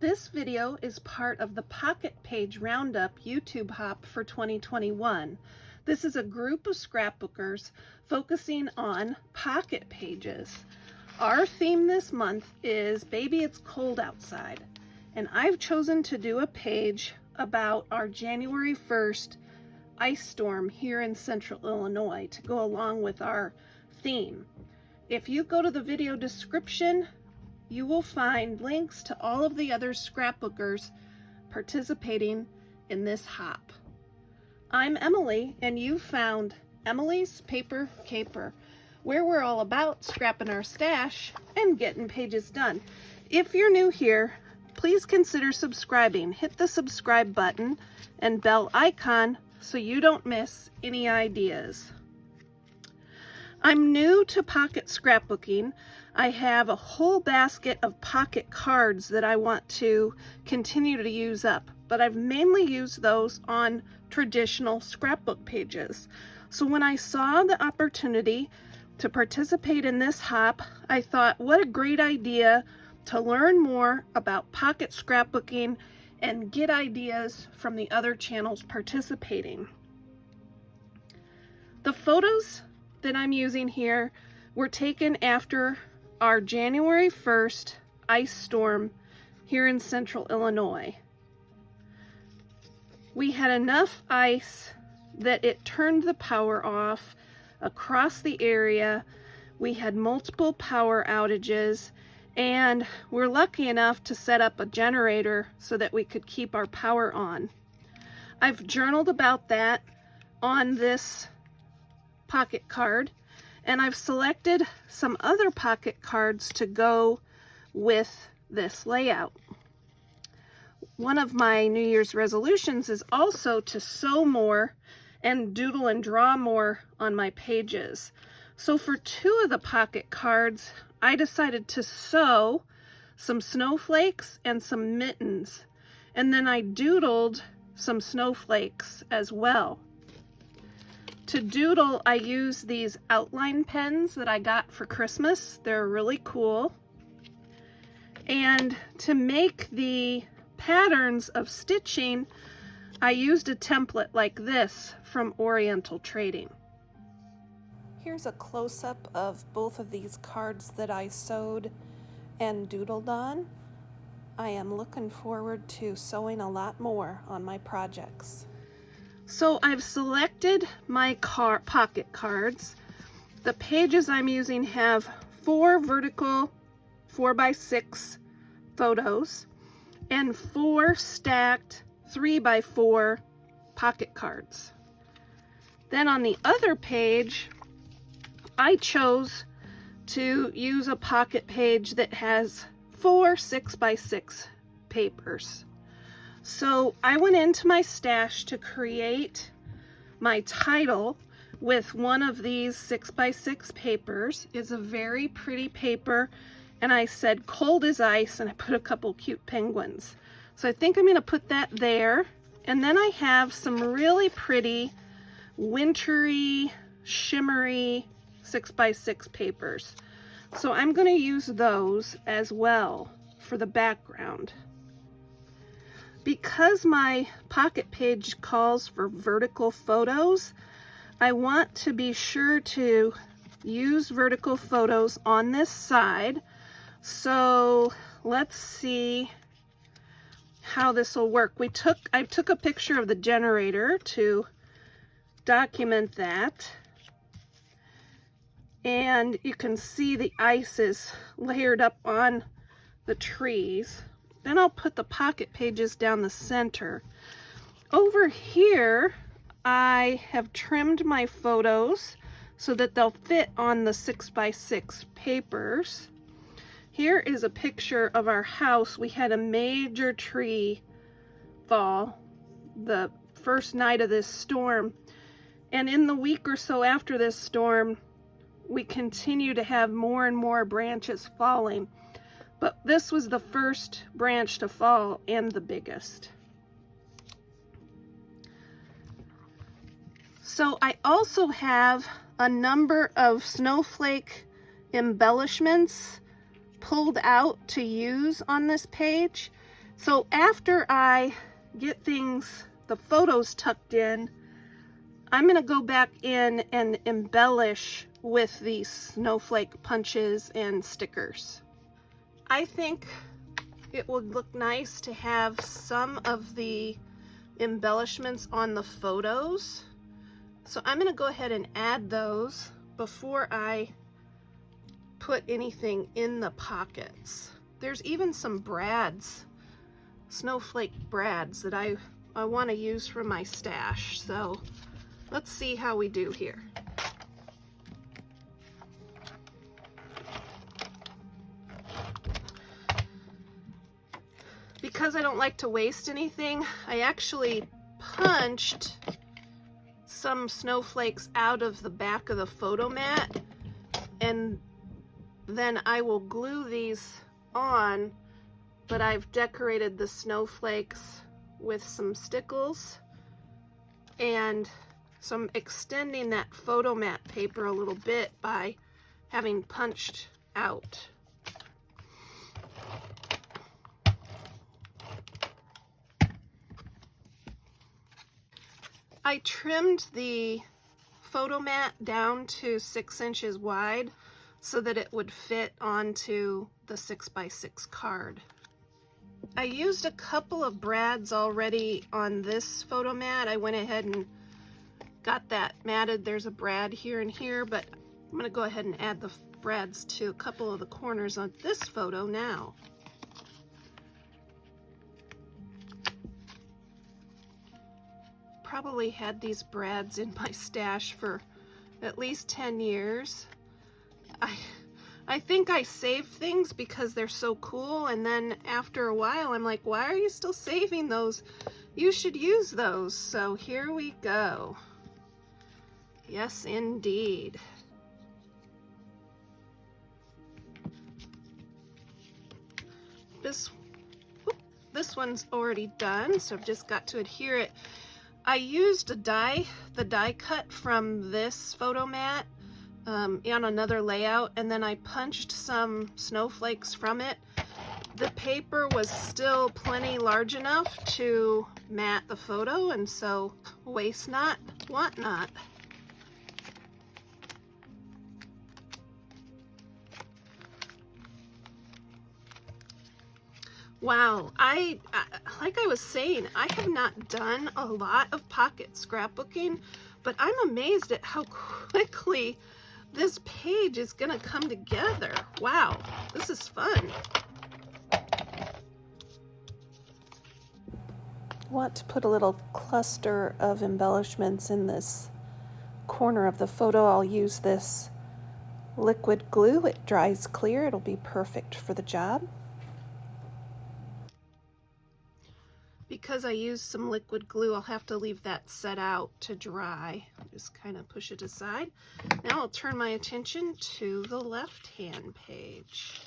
This video is part of the Pocket Page Roundup YouTube Hop for 2021. This is a group of scrapbookers focusing on pocket pages. Our theme this month is Baby It's Cold Outside, and I've chosen to do a page about our January 1st ice storm here in central Illinois to go along with our theme. If you go to the video description, you will find links to all of the other scrapbookers participating in this hop. I'm Emily, and you found Emilee's Paper Caper, where we're all about scrapping our stash and getting pages done. If you're new here, please consider subscribing. Hit the subscribe button and bell icon so you don't miss any ideas. I'm new to pocket scrapbooking. I have a whole basket of pocket cards that I want to continue to use up, but I've mainly used those on traditional scrapbook pages. So when I saw the opportunity to participate in this hop, I thought, what a great idea to learn more about pocket scrapbooking and get ideas from the other channels participating. The photos that I'm using here were taken after our January 1st ice storm here in central Illinois. We had enough ice that it turned the power off across the area. We had multiple power outages, and we're lucky enough to set up a generator so that we could keep our power on. I've journaled about that on this pocket card, and I've selected some other pocket cards to go with this layout. One of my New Year's resolutions is also to sew more and doodle and draw more on my pages. So for two of the pocket cards, I decided to sew some snowflakes and some mittens, and then I doodled some snowflakes as well. To doodle, I use these outline pens that I got for Christmas. They're really cool. And to make the patterns of stitching, I used a template like this from Oriental Trading. Here's a close-up of both of these cards that I sewed and doodled on. I am looking forward to sewing a lot more on my projects. So I've selected my pocket cards. The pages I'm using have 4 vertical 4x6 photos and 4 stacked 3x4 pocket cards. Then on the other page, I chose to use a pocket page that has 4 6x6 papers. So I went into my stash to create my title with one of these 6x6 papers. It's a very pretty paper, and I said cold as ice, and I put a couple cute penguins. So I think I'm going to put that there. And then I have some really pretty wintry, shimmery 6x6 papers. So I'm going to use those as well for the background. Because my pocket page calls for vertical photos, I want to be sure to use vertical photos on this side. So let's see how this will work. I took a picture of the generator to document that. And you can see the ice is layered up on the trees. Then I'll put the pocket pages down the center. Over here, I have trimmed my photos so that they'll fit on the 6x6 papers. Here is a picture of our house. We had a major tree fall the first night of this storm. And in the week or so after this storm, we continue to have more and more branches falling. But this was the first branch to fall and the biggest. So I also have a number of snowflake embellishments pulled out to use on this page. So after I get things, the photos tucked in, I'm gonna go back in and embellish with these snowflake punches and stickers. I think it would look nice to have some of the embellishments on the photos. So I'm gonna go ahead and add those before I put anything in the pockets. There's even some brads, snowflake brads that I want to use for my stash. So let's see how we do here. Because I don't like to waste anything, I actually punched some snowflakes out of the back of the photo mat, and then I will glue these on, but I've decorated the snowflakes with some stickles, and so I'm extending that photo mat paper a little bit by having punched out. I trimmed the photo mat down to 6 inches wide so that it would fit onto the 6x6 card. I used a couple of brads already on this photo mat. I went ahead and got that matted. There's a brad here and here, but I'm going to go ahead and add the brads to a couple of the corners on this photo now. Probably had these brads in my stash for at least 10 years. I think I save things because they're so cool, and then after a while I'm like, why are you still saving those? You should use those. So here we go. Yes, indeed. This one's already done, so I've just got to adhere it. I used the die cut from this photo mat on another layout, and then I punched some snowflakes from it. The paper was still plenty large enough to mat the photo, and so waste not, want not. Wow, like I was saying, I have not done a lot of pocket scrapbooking, but I'm amazed at how quickly this page is gonna come together. Wow, this is fun. Want to put a little cluster of embellishments in this corner of the photo. I'll use this liquid glue. It dries clear. It'll be perfect for the job. Because I used some liquid glue, I'll have to leave that set out to dry. Just kind of push it aside. Now I'll turn my attention to the left-hand page.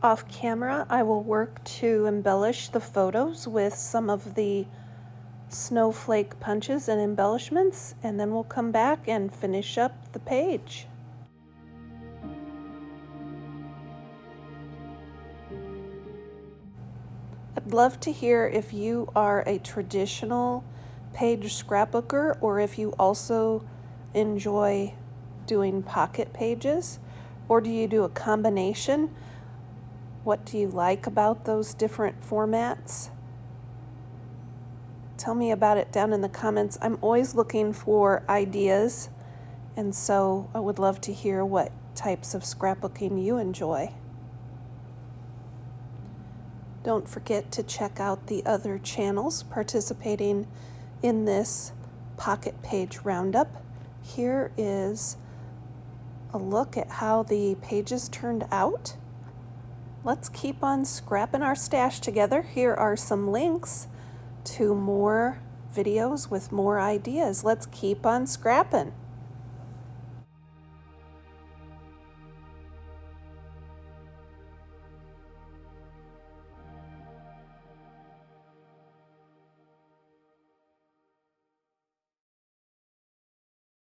Off camera, I will work to embellish the photos with some of the snowflake punches and embellishments, and then we'll come back and finish up the page. I'd love to hear if you are a traditional page scrapbooker or if you also enjoy doing pocket pages, or do you do a combination? What do you like about those different formats? Tell me about it down in the comments. I'm always looking for ideas, and so I would love to hear what types of scrapbooking you enjoy. Don't forget to check out the other channels participating in this pocket page roundup. Here is a look at how the pages turned out. Let's keep on scrapping our stash together. Here are some links to more videos with more ideas. Let's keep on scrapping.